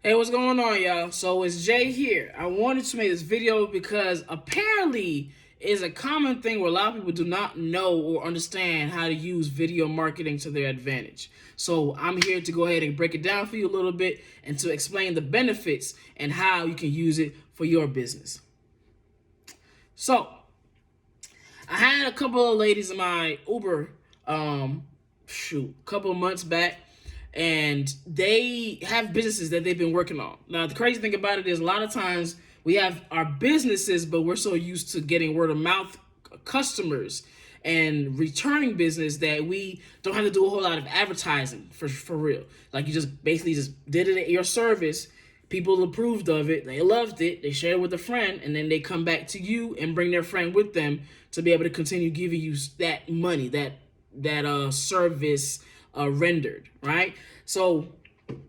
Hey, what's going on, y'all? So it's Jay here. I wanted to make this video because apparently it's a common thing where a lot of people do not know or understand how to use video marketing to their advantage. So I'm here to go ahead and break it down for you a little bit and to explain the benefits and how you can use it for your business. So I had a couple of ladies in my Uber, a couple of months back, and they have businesses that they've been working on. Now, the crazy thing about it is a lot of times we have our businesses, but we're so used to getting word of mouth customers and returning business that we don't have to do a whole lot of advertising for real. Like you just basically just did it at your service. People approved of it, they loved it, they shared it with a friend, and then they come back to you and bring their friend with them to be able to continue giving you that money, that service rendered, right? So,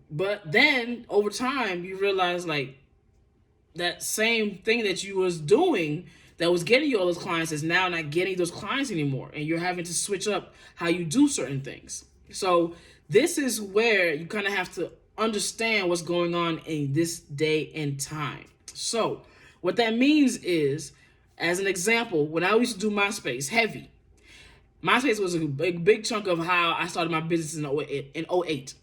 but then over time you realize like that same thing that you was doing that was getting you all those clients is now not getting those clients anymore, and you're having to switch up how you do certain things. So this is where you kind of have to understand what's going on in this day and time. So what that means is, as an example, when I used to do MySpace heavy, MySpace was a big chunk of how I started my business in 08.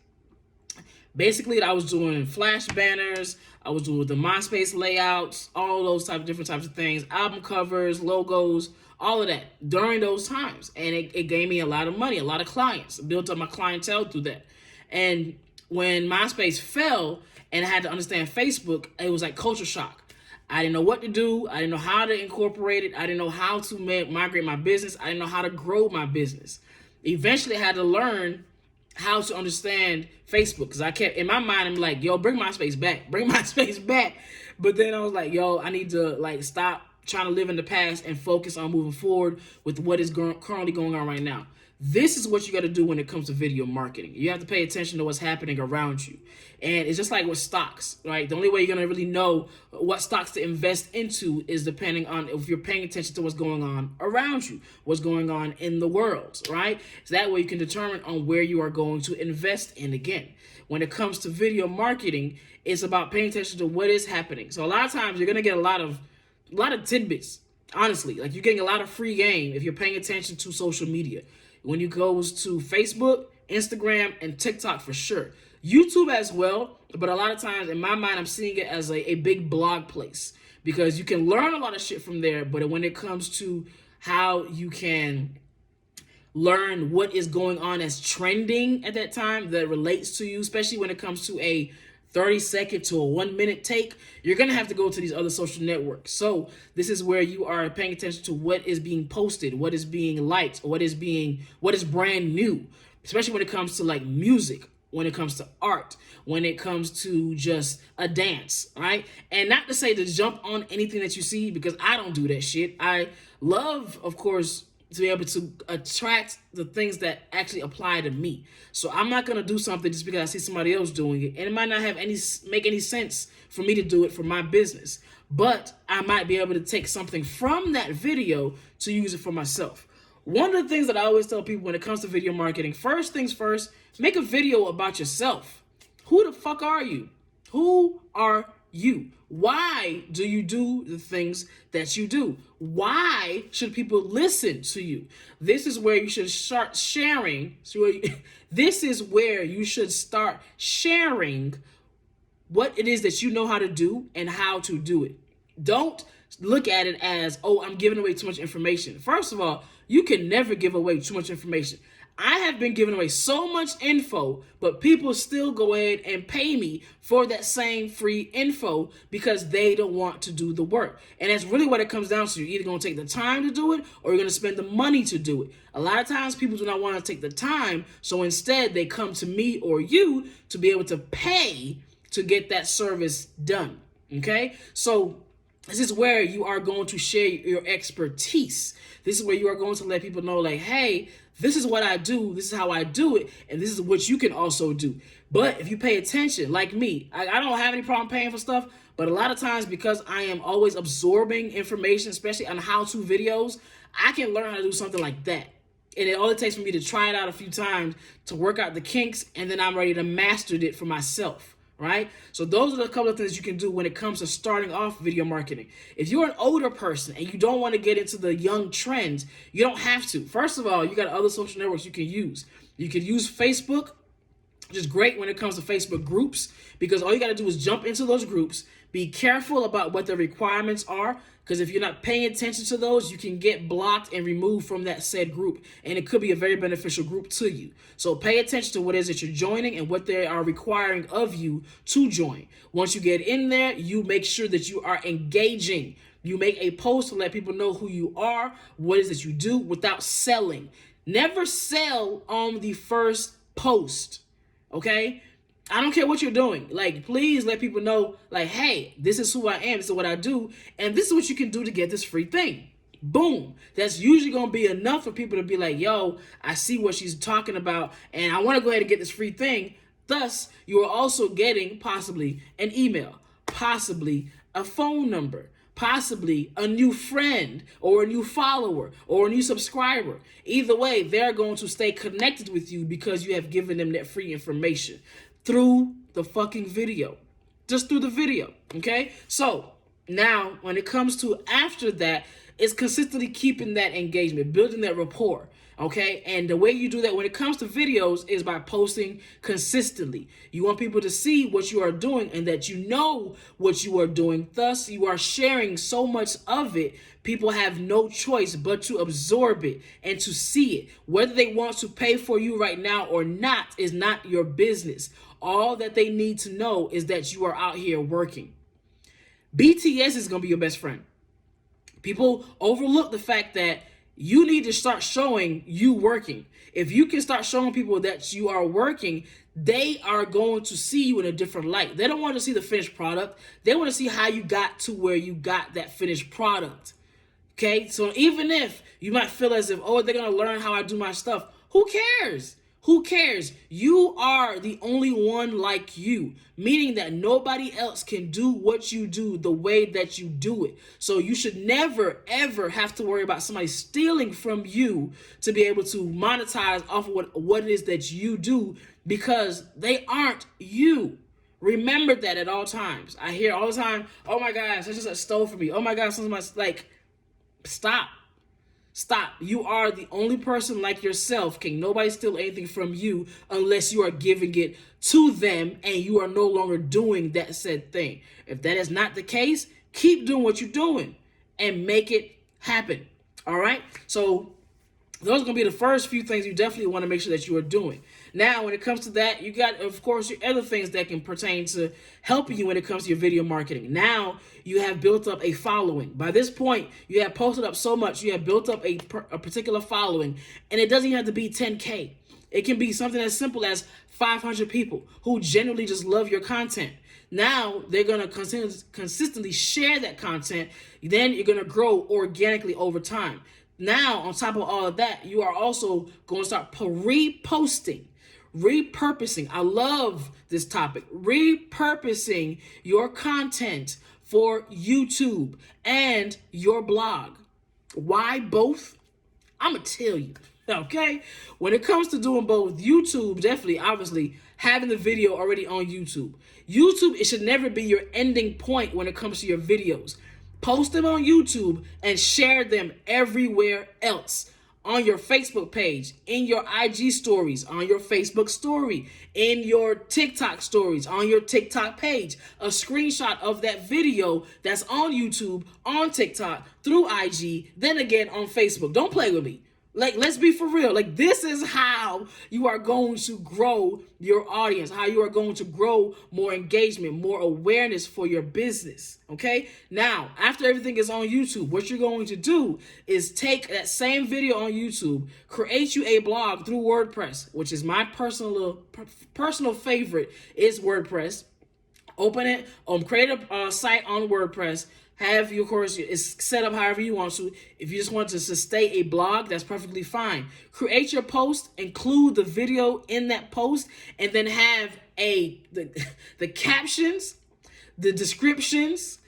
Basically, I was doing flash banners, I was doing the MySpace layouts, all those different types of things, album covers, logos, all of that during those times. And it gave me a lot of money, a lot of clients, built up my clientele through that. And when MySpace fell and I had to understand Facebook, it was like culture shock. I didn't know what to do. I didn't know how to incorporate it. I didn't know how to migrate my business. I didn't know how to grow my business. Eventually, I had to learn how to understand Facebook, because I kept in my mind, I'm like, yo, bring MySpace back, bring MySpace back. But then I was like, yo, I need to like stop trying to live in the past and focus on moving forward with what is currently going on right now. This is what you got to do when it comes to video marketing. You have to pay attention to what's happening around you. And it's just like with stocks, right? The only way you're going to really know what stocks to invest into is depending on if you're paying attention to what's going on around you, what's going on in the world, right? So that way you can determine on where you are going to invest in again. When it comes to video marketing, it's about paying attention to what is happening. So a lot of times you're going to get a lot of tidbits, honestly. Like you're getting a lot of free game if you're paying attention to social media. When you goes to Facebook, Instagram, and TikTok for sure. YouTube as well, but a lot of times in my mind, I'm seeing it as a big blog place because you can learn a lot of shit from there, but when it comes to how you can learn what is going on as trending at that time that relates to you, especially when it comes to a 30-second to a 1-minute take, you're going to have to go to these other social networks. So this is where you are paying attention to what is being posted, what is being liked, what is brand new, especially when it comes to like music, when it comes to art, when it comes to just a dance, right? And not to say to jump on anything that you see, because I don't do that shit. I love, of course, to be able to attract the things that actually apply to me. So I'm not gonna do something just because I see somebody else doing it, and it might not make any sense for me to do it for my business. But I might be able to take something from that video to use it for myself. One of the things that I always tell people when it comes to video marketing, first things first, make a video about yourself. Who the fuck are you? Who are you? Why do you do the things that you do? Why should people listen to you? This is where you should start sharing. This is where you should start sharing what it is that you know how to do and how to do it. Don't look at it as, oh, I'm giving away too much information. First of all, you can never give away too much information. I have been giving away so much info, but people still go ahead and pay me for that same free info because they don't want to do the work. And that's really what it comes down to. You're either going to take the time to do it or you're going to spend the money to do it. A lot of times people do not want to take the time, so instead they come to me or you to be able to pay to get that service done. Okay? So this is where you are going to share your expertise. This is where you are going to let people know, like, hey, this is what I do, this is how I do it, and this is what you can also do. But if you pay attention, like me, I don't have any problem paying for stuff, but a lot of times because I am always absorbing information, especially on how-to videos, I can learn how to do something like that. And all it takes for me to try it out a few times to work out the kinks, and then I'm ready to master it for myself. right? So those are a couple of things you can do when it comes to starting off video marketing. If you're an older person and you don't want to get into the young trends, you don't have to. First of all, you got other social networks you can use. You can use Facebook, which is great when it comes to Facebook groups, because all you got to do is jump into those groups. Be careful about what the requirements are, because if you're not paying attention to those, you can get blocked and removed from that said group, and it could be a very beneficial group to you. So pay attention to what it is that you're joining and what they are requiring of you to join. Once you get in there, you make sure that you are engaging. You make a post to let people know who you are, what it is that you do, without selling. Never sell on the first post, okay? I don't care what you're doing. Like, please let people know, like, hey, this is who I am, this is what I do, and this is what you can do to get this free thing. Boom. That's usually going to be enough for people to be like, yo, I see what she's talking about, and I want to go ahead and get this free thing. Thus, you are also getting possibly an email, possibly a phone number, possibly a new friend or a new follower or a new subscriber. Either way, they're going to stay connected with you because you have given them that free information through the fucking video, just through the video, okay? So now when it comes to after that, it's consistently keeping that engagement, building that rapport, okay? And the way you do that when it comes to videos is by posting consistently. You want people to see what you are doing and that you know what you are doing. Thus, you are sharing so much of it, people have no choice but to absorb it and to see it. Whether they want to pay for you right now or not is not your business. All that they need to know is that you are out here working. BTS is going to be your best friend. People overlook the fact that you need to start showing you working. If you can start showing people that you are working, they are going to see you in a different light. They don't want to see the finished product. They want to see how you got to where you got that finished product. Okay? So even if you might feel as if, oh, they're going to learn how I do my stuff, who cares? Who cares? You are the only one like you, meaning that nobody else can do what you do the way that you do it. So you should never, ever have to worry about somebody stealing from you to be able to monetize off of what it is that you do, because they aren't you. Remember that at all times. I hear all the time, oh my God, such and such stole from me. Oh my God, such and such, like, stop. Stop. You are the only person like yourself. Can nobody steal anything from you unless you are giving it to them and you are no longer doing that said thing. If that is not the case, keep doing what you're doing and make it happen. All right? So those are going to be the first few things you definitely want to make sure that you are doing. Now, when it comes to that, you got, of course, your other things that can pertain to helping you when it comes to your video marketing. Now, you have built up a following. By this point, you have posted up so much, you have built up a particular following, and it doesn't even have to be 10K. It can be something as simple as 500 people who genuinely just love your content. Now, they're going to consistently share that content. Then you're going to grow organically over time. Now, on top of all of that, you are also going to start reposting, repurposing. I love this topic. Repurposing your content for YouTube and your blog. Why both? I'm going to tell you, okay? When it comes to doing both, YouTube, definitely, obviously, having the video already on YouTube. YouTube, it should never be your ending point when it comes to your videos. Post them on YouTube and share them everywhere else. On your Facebook page, in your IG stories, on your Facebook story, in your TikTok stories, on your TikTok page. A screenshot of that video that's on YouTube, on TikTok, through IG, then again on Facebook. Don't play with me. Like, let's be for real. Like, this is how you are going to grow your audience, how you are going to grow more engagement, more awareness for your business, okay? Now, after everything is on YouTube, what you're going to do is take that same video on YouTube, create you a blog through WordPress, which is my personal favorite is WordPress. Open it, create a site on WordPress. Have your course is set up however you want to. If you just want to sustain a blog, that's perfectly fine. Create your post, include the video in that post, and then have the captions, the descriptions,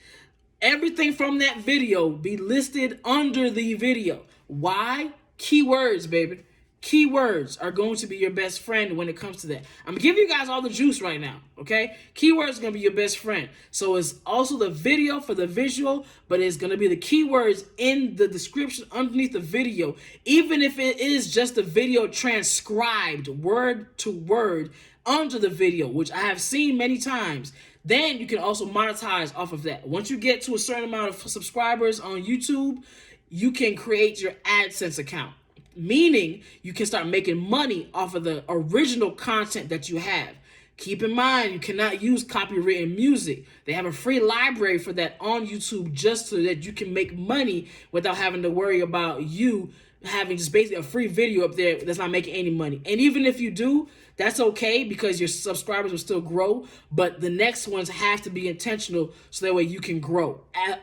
everything from that video be listed under the video. Why? Keywords, baby. Keywords are going to be your best friend when it comes to that. I'm giving you guys all the juice right now, okay? Keywords are going to be your best friend. So it's also the video for the visual, but it's going to be the keywords in the description underneath the video, even if it is just the video transcribed word to word under the video, which I have seen many times. Then you can also monetize off of that. Once you get to a certain amount of subscribers on YouTube, you can create your AdSense account, meaning you can start making money off of the original content that you have. Keep in mind, you cannot use copywritten music. They have a free library for that on YouTube just so that you can make money without having to worry about you having just basically a free video up there that's not making any money. And even if you do, that's okay because your subscribers will still grow, but the next ones have to be intentional so that way you can grow.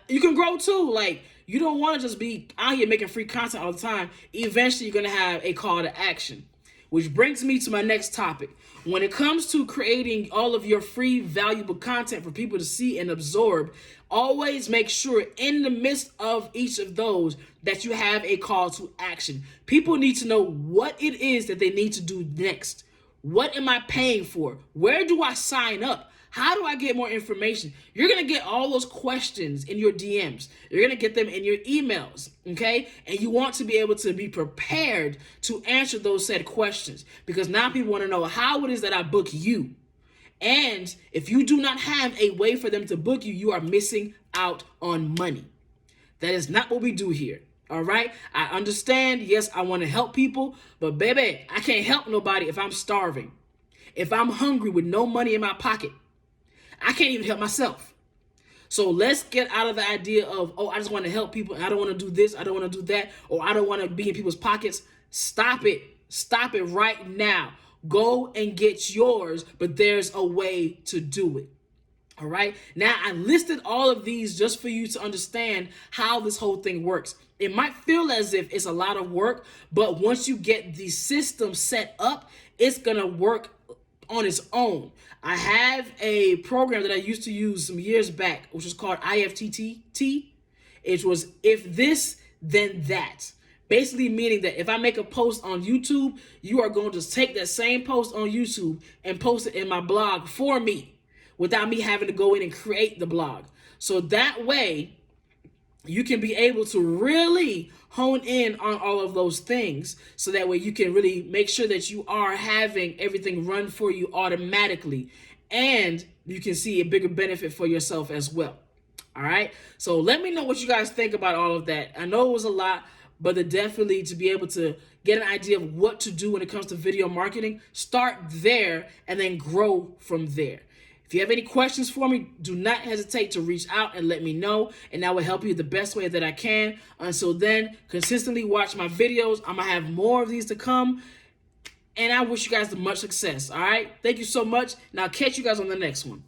You can grow too. Like, you don't want to just be out here making free content all the time. Eventually, you're going to have a call to action, which brings me to my next topic. When it comes to creating all of your free, valuable content for people to see and absorb, always make sure in the midst of each of those that you have a call to action. People need to know what it is that they need to do next. What am I paying for? Where do I sign up? How do I get more information? You're going to get all those questions in your DMs. You're going to get them in your emails, okay? And you want to be able to be prepared to answer those said questions because now people want to know how it is that I book you. And if you do not have a way for them to book you, you are missing out on money. That is not what we do here. All right. I understand. Yes, I want to help people, but baby, I can't help nobody if I'm starving. If I'm hungry with no money in my pocket, I can't even help myself. So let's get out of the idea of, oh, I just want to help people. I don't want to do this. I don't want to do that. Or I don't want to be in people's pockets. Stop it. Stop it right now. Go and get yours, but there's a way to do it. All right. Now, I listed all of these just for you to understand how this whole thing works. It might feel as if it's a lot of work, but once you get the system set up, it's going to work on its own. I have a program that I used to use some years back, which was called IFTTT. It was if this, then that. Basically meaning that if I make a post on YouTube, you are going to take that same post on YouTube and post it in my blog for me without me having to go in and create the blog. So that way, you can be able to really hone in on all of those things so that way you can really make sure that you are having everything run for you automatically and you can see a bigger benefit for yourself as well. All right. So let me know what you guys think about all of that. I know it was a lot, but definitely to be able to get an idea of what to do when it comes to video marketing, start there and then grow from there. If you have any questions for me, do not hesitate to reach out and let me know, and I will help you the best way that I can. Until then, consistently watch my videos. I'm going to have more of these to come, and I wish you guys much success, all right? Thank you so much, and I'll catch you guys on the next one.